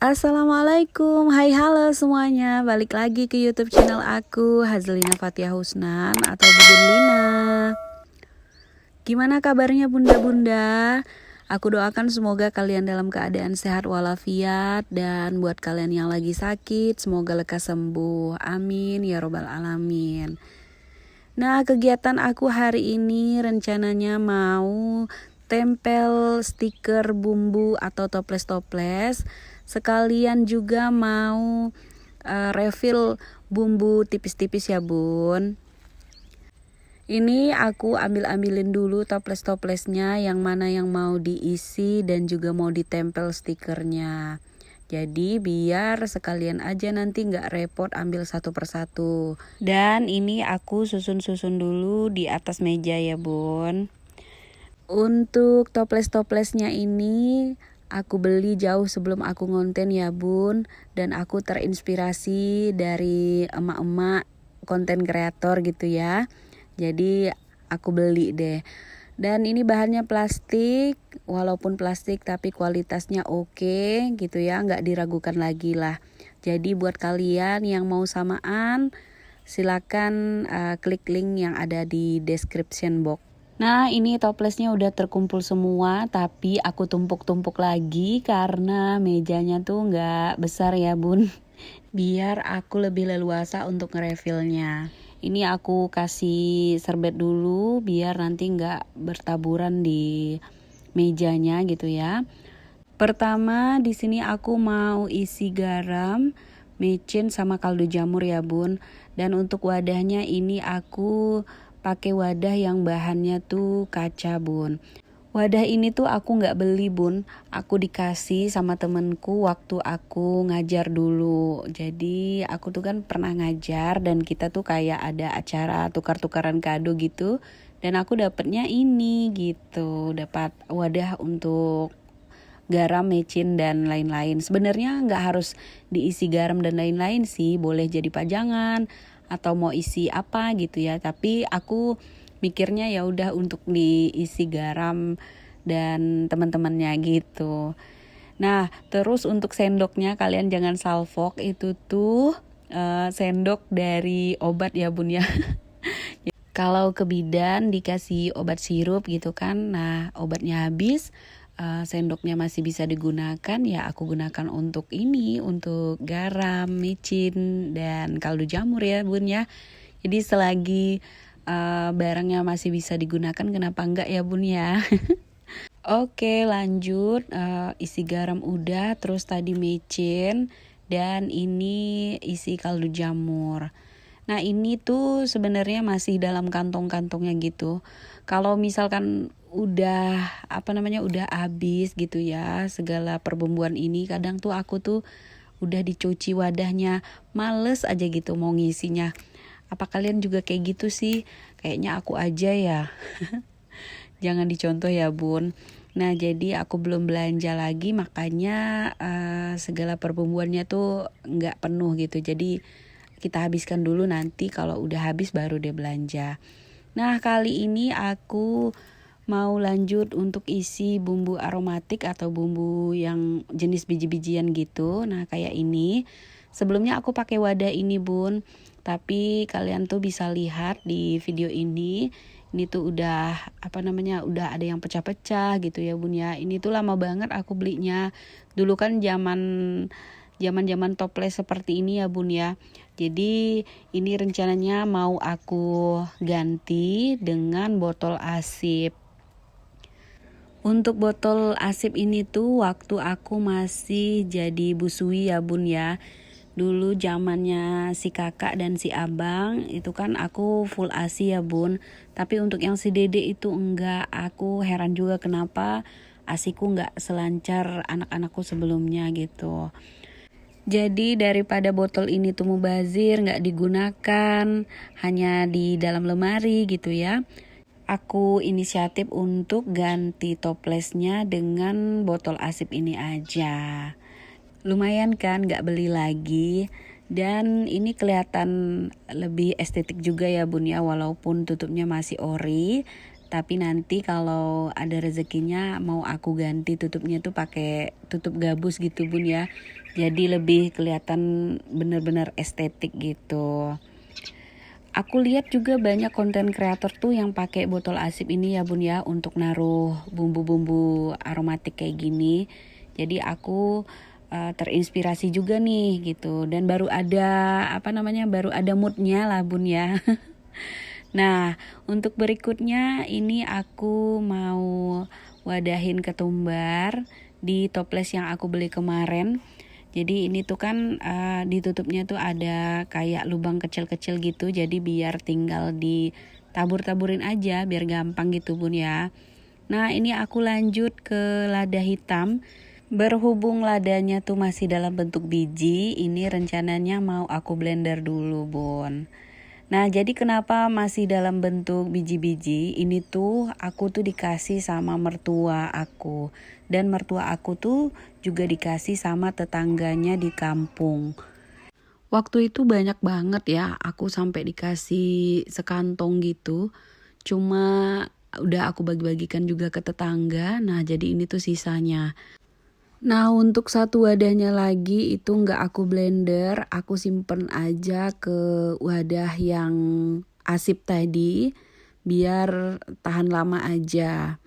Assalamualaikum, hai halo semuanya. Balik lagi ke YouTube channel aku, Hazlina Fathia Husnan atau Bubun Lina. Gimana kabarnya bunda-bunda? Aku doakan semoga kalian dalam keadaan sehat walafiat. Dan buat kalian yang lagi sakit, semoga lekas sembuh. Amin ya robbal alamin. Nah, kegiatan aku hari ini rencananya mau tempel stiker bumbu atau toples-toples. Sekalian juga mau refill bumbu tipis-tipis ya bun. Ini aku ambilin dulu toples-toplesnya, yang mana yang mau diisi dan juga mau ditempel stikernya. Jadi biar sekalian aja, nanti gak repot ambil satu persatu. Dan ini aku susun-susun dulu di atas meja ya bun. Untuk toples-toplesnya ini aku beli jauh sebelum aku ngonten ya bun. Dan aku terinspirasi dari emak-emak konten kreator gitu ya. Jadi aku beli deh. Dan ini bahannya plastik, walaupun plastik tapi kualitasnya oke gitu ya, nggak diragukan lagi lah. Jadi buat kalian yang mau samaan, silakan klik link yang ada di description box. Nah, ini toplesnya udah terkumpul semua, tapi aku tumpuk-tumpuk lagi karena mejanya tuh nggak besar ya bun. Biar aku lebih leluasa untuk ngerefillnya. Ini aku kasih serbet dulu biar nanti nggak bertaburan di mejanya gitu ya. Pertama di sini aku mau isi garam, micin sama kaldu jamur ya bun. Dan untuk wadahnya ini aku pakai wadah yang bahannya tuh kaca bun. Wadah ini tuh aku gak beli bun, aku dikasih sama temenku waktu aku ngajar dulu. Jadi aku tuh kan pernah ngajar dan kita tuh kayak ada acara tukar-tukaran kado gitu. Dan aku dapetnya ini gitu, dapat wadah untuk garam, micin dan lain-lain. Sebenarnya gak harus diisi garam dan lain-lain sih, boleh jadi pajangan atau mau isi apa gitu ya. Tapi aku mikirnya ya udah untuk diisi garam dan teman-temannya gitu. Nah, terus untuk sendoknya kalian jangan salfok, itu tuh sendok dari obat ya bun ya. Kalau ke bidan dikasih obat sirup gitu kan, nah obatnya habis, sendoknya masih bisa digunakan, ya aku gunakan untuk ini, untuk garam, micin dan kaldu jamur ya bun ya. Jadi selagi barangnya masih bisa digunakan, kenapa enggak ya bun ya. Oke lanjut, isi garam udah, terus tadi micin dan ini isi kaldu jamur. Nah ini tuh sebenarnya masih dalam kantong-kantongnya gitu. Kalau misalkan udah udah habis gitu ya segala perbumbuan ini, kadang tuh aku tuh udah dicuci wadahnya, males aja gitu mau ngisinya. Apa kalian juga kayak gitu sih? Kayaknya aku aja ya. Jangan dicontoh ya bun. Nah jadi aku belum belanja lagi, makanya segala perbumbuannya tuh nggak penuh gitu. Jadi kita habiskan dulu, nanti kalau udah habis baru deh belanja. Nah kali ini aku mau lanjut untuk isi bumbu aromatik atau bumbu yang jenis biji-bijian gitu. Nah kayak ini. Sebelumnya aku pakai wadah ini bun, tapi kalian tuh bisa lihat di video ini tuh udah udah ada yang pecah-pecah gitu ya bun ya. Ini tuh lama banget aku belinya. Dulu kan zaman toples seperti ini ya bun ya. Jadi ini rencananya mau aku ganti dengan botol asip. Untuk botol asip ini tuh waktu aku masih jadi busui ya bun ya. Dulu zamannya si kakak dan si abang itu kan aku full ASI ya bun. Tapi untuk yang si dede itu enggak. Aku heran juga kenapa ASIku enggak selancar anak-anakku sebelumnya gitu. Jadi daripada botol ini tuh mubazir, enggak digunakan, hanya di dalam lemari gitu ya, aku inisiatif untuk ganti toplesnya dengan botol asip ini aja. Lumayan kan, gak beli lagi. Dan ini kelihatan lebih estetik juga ya bun ya, walaupun tutupnya masih ori. Tapi nanti kalau ada rezekinya mau aku ganti tutupnya tuh pakai tutup gabus gitu bun ya. Jadi lebih kelihatan bener-bener estetik gitu. Aku lihat juga banyak konten kreator tuh yang pakai botol asip ini ya bun ya untuk naruh bumbu-bumbu aromatik kayak gini. Jadi aku terinspirasi juga nih gitu dan baru ada baru ada moodnya lah bun ya. Nah untuk berikutnya ini aku mau wadahin ketumbar di toples yang aku beli kemarin. Jadi ini tuh kan ditutupnya tuh ada kayak lubang kecil-kecil gitu. Jadi biar tinggal ditabur-taburin aja biar gampang gitu bun ya. Nah ini aku lanjut ke lada hitam. Berhubung ladanya tuh masih dalam bentuk biji, ini rencananya mau aku blender dulu bun. Nah jadi kenapa masih dalam bentuk biji-biji, ini tuh aku tuh dikasih sama mertua aku. Dan mertua aku tuh juga dikasih sama tetangganya di kampung. Waktu itu banyak banget ya, aku sampai dikasih sekantong gitu. Cuma udah aku bagi-bagikan juga ke tetangga, nah jadi ini tuh sisanya. Nah untuk satu wadahnya lagi itu nggak aku blender, aku simpen aja ke wadah yang asip tadi biar tahan lama aja.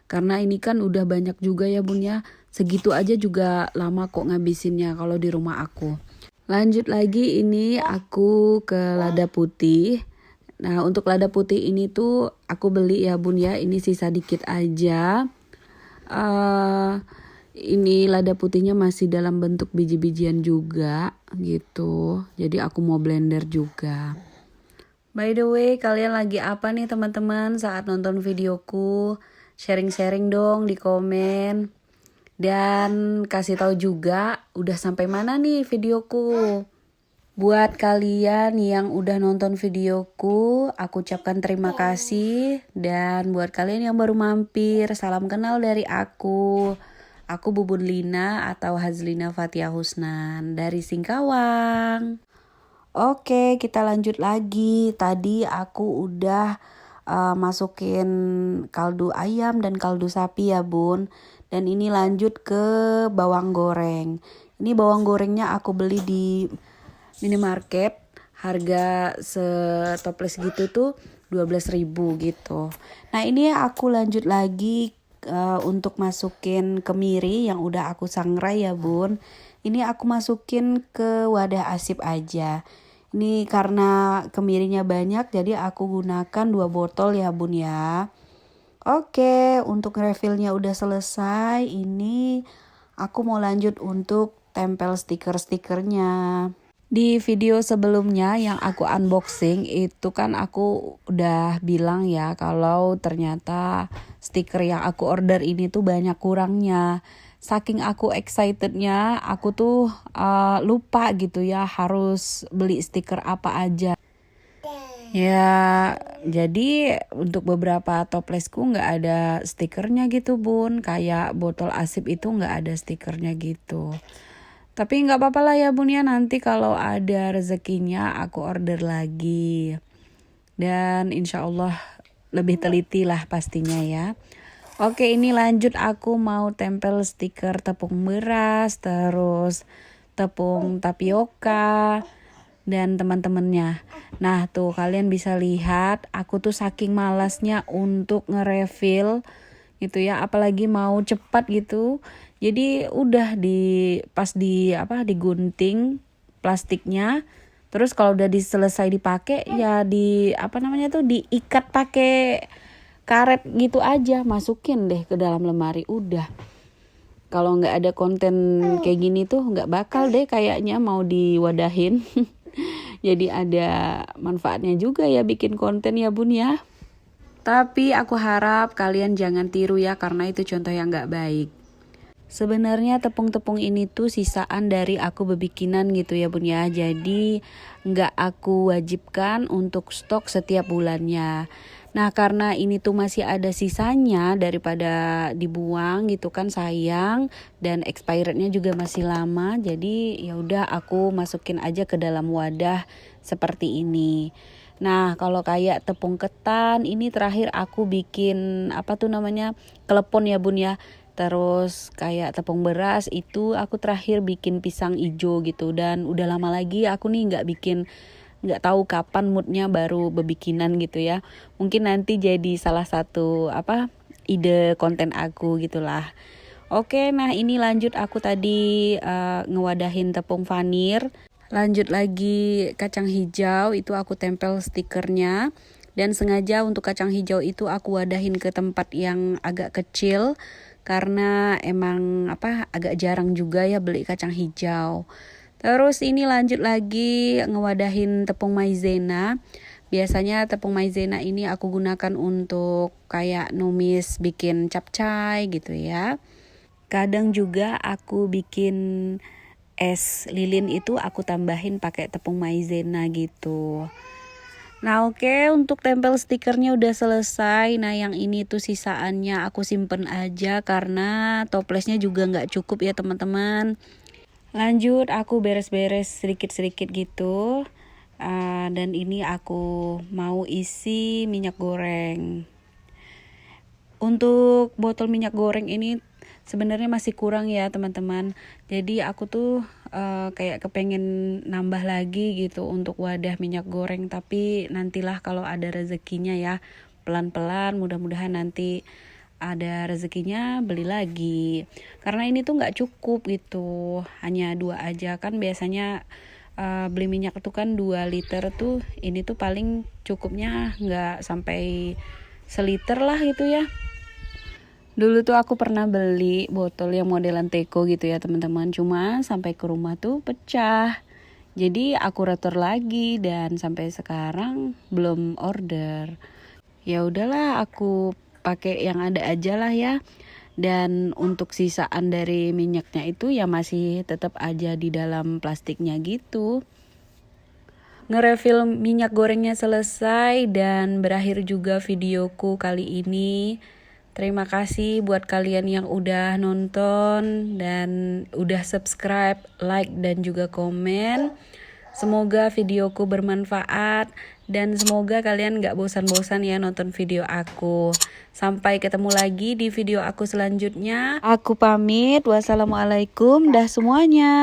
Karena ini kan udah banyak juga ya bun ya, segitu aja juga lama kok ngabisinnya kalau di rumah aku. Lanjut lagi ini aku ke lada putih. Nah untuk lada putih ini tuh aku beli ya bun ya, ini sisa dikit aja. Ini lada putihnya masih dalam bentuk biji-bijian juga gitu. Jadi aku mau blender juga. By the way, kalian lagi apa nih teman-teman saat nonton videoku? Sharing-sharing dong di komen. Dan kasih tahu juga udah sampai mana nih videoku. Buat kalian yang udah nonton videoku, aku ucapkan terima kasih. Dan buat kalian yang baru mampir, salam kenal dari aku. Aku Bubun Lina atau Hazlina Fatia Husnan dari Singkawang. Oke, kita lanjut lagi. Tadi aku udah masukin kaldu ayam dan kaldu sapi ya bun. Dan ini lanjut ke bawang goreng. Ini bawang gorengnya aku beli di minimarket. Harga setoples gitu tuh 12.000 gitu. Nah ini aku lanjut lagi untuk masukin kemiri yang udah aku sangrai ya bun. Ini aku masukin ke wadah asip aja. Ini karena kemirinya banyak jadi aku gunakan 2 botol ya bun ya. Oke, untuk refillnya udah selesai. Ini aku mau lanjut untuk tempel stiker-stikernya. Di video sebelumnya yang aku unboxing itu kan aku udah bilang ya kalau ternyata stiker yang aku order ini tuh banyak kurangnya. Saking aku excitednya aku tuh lupa gitu ya harus beli stiker apa aja. Ya jadi untuk beberapa toplesku nggak ada stikernya gitu bun. Kayak botol asip itu nggak ada stikernya gitu. Tapi nggak apa-apa lah ya bun ya, nanti kalau ada rezekinya aku order lagi. Dan insya Allah lebih teliti lah pastinya ya. Oke ini lanjut aku mau tempel stiker tepung beras, terus tepung tapioka dan teman-temannya. Nah tuh kalian bisa lihat aku tuh saking malasnya untuk nge-refill gitu ya, apalagi mau cepat gitu. Jadi udah digunting plastiknya. Terus kalau udah selesai dipakai ya diikat pakai karet gitu aja, masukin deh ke dalam lemari udah. Kalau nggak ada konten kayak gini tuh nggak bakal deh kayaknya mau diwadahin. Jadi ada manfaatnya juga ya bikin konten ya bun ya. Tapi aku harap kalian jangan tiru ya karena itu contoh yang nggak baik. Sebenarnya tepung-tepung ini tuh sisaan dari aku bebikinan gitu ya bun ya. Jadi nggak aku wajibkan untuk stok setiap bulannya. Nah karena ini tuh masih ada sisanya daripada dibuang gitu kan sayang. Dan expirednya juga masih lama. Jadi ya udah aku masukin aja ke dalam wadah seperti ini. Nah, kalau kayak tepung ketan, ini terakhir aku bikin apa tuh namanya, klepon ya bun ya. Terus kayak tepung beras itu aku terakhir bikin pisang ijo gitu. Dan udah lama lagi aku nih nggak tahu kapan moodnya baru bebikinan gitu ya. Mungkin nanti jadi salah satu apa ide konten aku gitulah. Oke, nah ini lanjut aku tadi ngewadahin tepung vanir. Lanjut lagi kacang hijau, itu aku tempel stikernya. Dan sengaja untuk kacang hijau itu aku wadahin ke tempat yang agak kecil karena emang agak jarang juga ya beli kacang hijau. Terus ini lanjut lagi ngewadahin tepung maizena. Biasanya tepung maizena ini aku gunakan untuk kayak numis bikin capcay gitu ya. Kadang juga aku bikin es lilin itu aku tambahin pakai tepung maizena gitu. Nah oke, untuk tempel stikernya udah selesai. Nah yang ini tuh sisaannya aku simpen aja karena toplesnya juga nggak cukup ya teman-teman. Lanjut aku beres-beres sedikit-sedikit gitu. Dan ini aku mau isi minyak goreng. Untuk botol minyak goreng ini sebenarnya masih kurang ya teman-teman. Jadi aku tuh kayak kepengen nambah lagi gitu untuk wadah minyak goreng. Tapi nantilah kalau ada rezekinya ya, pelan-pelan mudah-mudahan nanti ada rezekinya beli lagi. Karena ini tuh gak cukup gitu, hanya 2 aja. Kan biasanya beli minyak tuh kan 2 liter tuh, ini tuh paling cukupnya gak sampai seliter lah gitu ya. Dulu tuh aku pernah beli botol yang modelan teko gitu ya teman-teman. Cuma sampai ke rumah tuh pecah. Jadi aku retur lagi dan sampai sekarang belum order. Ya udahlah aku pakai yang ada aja lah ya. Dan untuk sisaan dari minyaknya itu ya masih tetap aja di dalam plastiknya gitu. Ngerefill minyak gorengnya selesai dan berakhir juga videoku kali ini. Terima kasih buat kalian yang udah nonton dan udah subscribe, like dan juga komen. Semoga videoku bermanfaat dan semoga kalian gak bosan-bosan ya nonton video aku. Sampai ketemu lagi di video aku selanjutnya. Aku pamit. Wassalamualaikum dah semuanya.